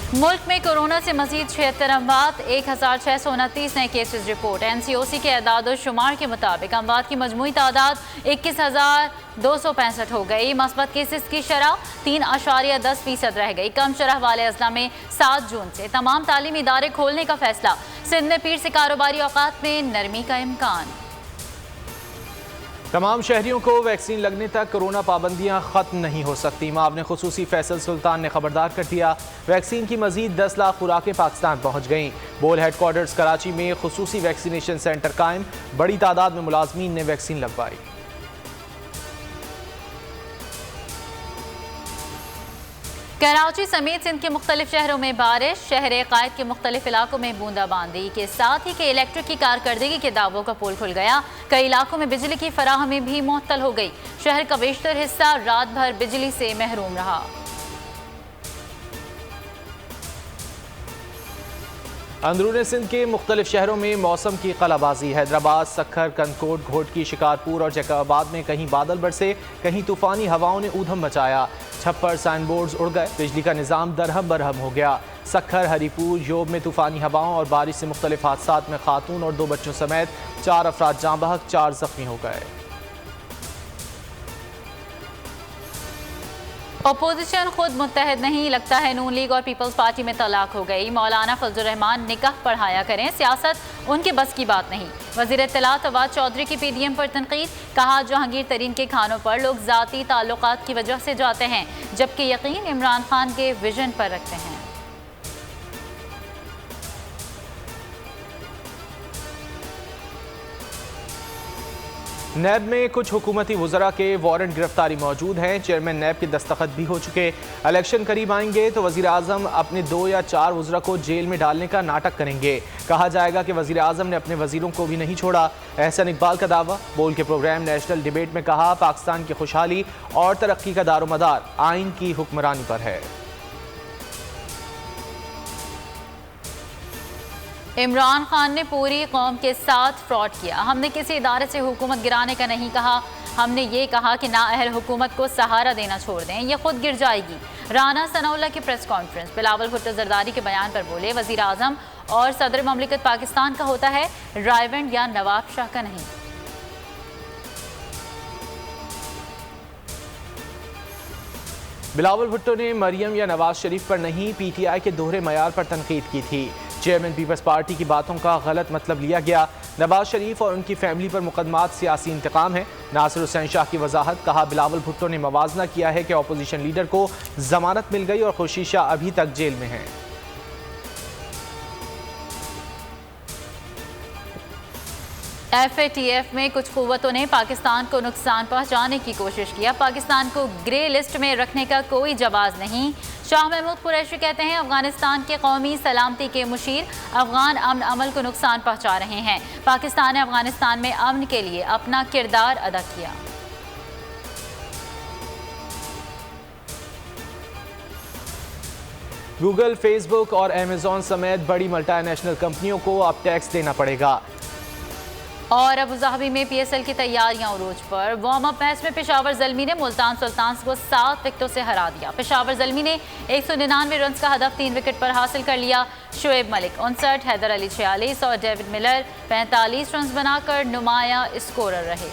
मुल्क में कोरोना से मजीद 76 अमवात, 1629 नए केसेस रिपोर्ट। NCOC के एदाद शुमार के मुताबिक अमवात की मजमूई तादाद 21,265 हो गई। मस्बत केसेस की शरह 3.10% रह गई। कम शरह वाले अजला में 7 जून से तमाम तालीमी इदारे खोलने का फैसला। सिंध में पीर से कारोबारी औकात में नरमी का इम्कान। तमाम शहरियों को वैक्सीन लगने तक कोरोना पाबंदियां खत्म नहीं हो सकती। मावने खुसूसी फैसल सुल्तान ने खबरदार कर दिया। वैक्सीन की मजीद 10 लाख खुराकें पाकिस्तान पहुंच गईं। बोल हेडक्वार्टर्स कराची में खुसूसी वैक्सीनेशन सेंटर कायम। बड़ी तादाद में मुलाजमीन ने वैक्सीन लगवाई। कराची समेत सिंध के मुख्तलिफ शहरों में बारिश। शहर कायद के मुख्तलिफ इलाकों में बूंदाबांदी के साथ ही के इलेक्ट्रिक की कारकर्दगी के दावों का पोल खुल गया। कई इलाकों में बिजली की फराहमी भी मुअत्तल हो गई। शहर का बेशतर हिस्सा रात भर बिजली से महरूम रहा। अंदरूनी सिंध के मुख्तलिफ शहरों में मौसम की कलाबाजी। हैदराबाद, सक्खर, कंदकोट, घोटकी, शिकारपुर और जैकबाबाद में कहीं बादल बरसे, कहीं तूफानी हवाओं ने ऊधम मचाया। छप्पर, साइन बोर्ड्स उड़ गए। बिजली का निज़ाम दरहम बरहम हो गया। सक्खर, हरीपुर, योब में तूफानी हवाओं और बारिश से मुख्तलिफ हादसात में खातून और 2 बच्चों समेत 4 अफराद जाँ बहक, 4 जख्मी हो गए। अपोजिशन खुद मुत्तहद नहीं, लगता है नून लीग और पीपल्स पार्टी में तलाक हो गई। मौलाना फजलुर रहमान निकाह पढ़ाया करें, सियासत उनके बस की बात नहीं। वज़ीर इत्तलात अवाद चौधरी की PDM पर तनकीद। कहा जहांगीर तरीन के खानों पर लोग ज़ाती ताल्लुकात की वजह से जाते हैं, जबकि यकीन इमरान खान के विजन पर रखते हैं। नैब में कुछ हुकूमती वज़रा के वारंट गिरफ्तारी मौजूद हैं। चेयरमैन नैब के दस्तखत भी हो चुके। इलेक्शन करीब आएंगे तो वज़ीर आज़म अपने 2 या 4 वज़रा को जेल में डालने का नाटक करेंगे। कहा जाएगा कि वज़ीर आज़म ने अपने वज़ीरों को भी नहीं छोड़ा। एहसन इकबाल का दावा। बोल के प्रोग्राम नेशनल डिबेट में कहा, पाकिस्तान की खुशहाली और तरक्की का दारोमदार आइन की हुक्मरानी पर है। इमरान खान ने पूरी कौम के साथ फ्रॉड किया। हमने किसी इदारे से हुकूमत गिराने का नहीं कहा। हमने ये कहा कि नाअहल हुकूमत को सहारा देना छोड़ दें, ये खुद गिर जाएगी। राना सनाउल्लाह की प्रेस कॉन्फ्रेंस। बिलावल भुट्टो जरदारी के बयान पर बोले, वज़ीर आज़म और सदर ममलिकत पाकिस्तान का होता है, रायवेंड या नवाब शाह का नहीं। बिलावल भुट्टो ने मरियम या नवाज शरीफ पर नहीं, PTI के दोहरे मयार पर तनकीद की थी। चेयरमैन पीपल्स पार्टी की बातों का गलत मतलब लिया गया। नवाज शरीफ और उनकी फैमिली पर मुकदमात सियासी इंतकाम है। नासिर हुसैन शाह की वजाहत। कहा, बिलावल भुट्टो ने मवाजना किया है कि अपोजिशन लीडर को जमानत मिल गई और खुर्शीद शाह अभी तक जेल में हैं। FATF में कुछ कुव्वतों ने पाकिस्तान को नुकसान पहुंचाने की कोशिश किया। पाकिस्तान को ग्रे लिस्ट में रखने का कोई जवाब नहीं। शाह महमूद कुरैशी कहते हैं, अफगानिस्तान के कौमी सलामती के मुशीर अफगान अमन अमल को नुकसान पहुंचा रहे हैं। पाकिस्तान ने अफगानिस्तान में अमन के लिए अपना किरदार अदा किया। गूगल, फेसबुक और अमेजॉन समेत बड़ी मल्टीनेशनल कंपनियों को अब टैक्स देना पड़ेगा। और अबुधाबी में PSL की तैयारियां उरूज पर। वार्म अप मैच में पेशावर ज़ल्मी ने मुल्तान सुल्तान्स को 7 विकेटों से हरा दिया। पेशावर ज़ल्मी ने 199 रन का हदफ 3 विकेट पर हासिल कर लिया। शुएब मलिक 59, हैदर अली 46 और डेविड मिलर 45 रन बनाकर नुमाया स्कोरर रहे।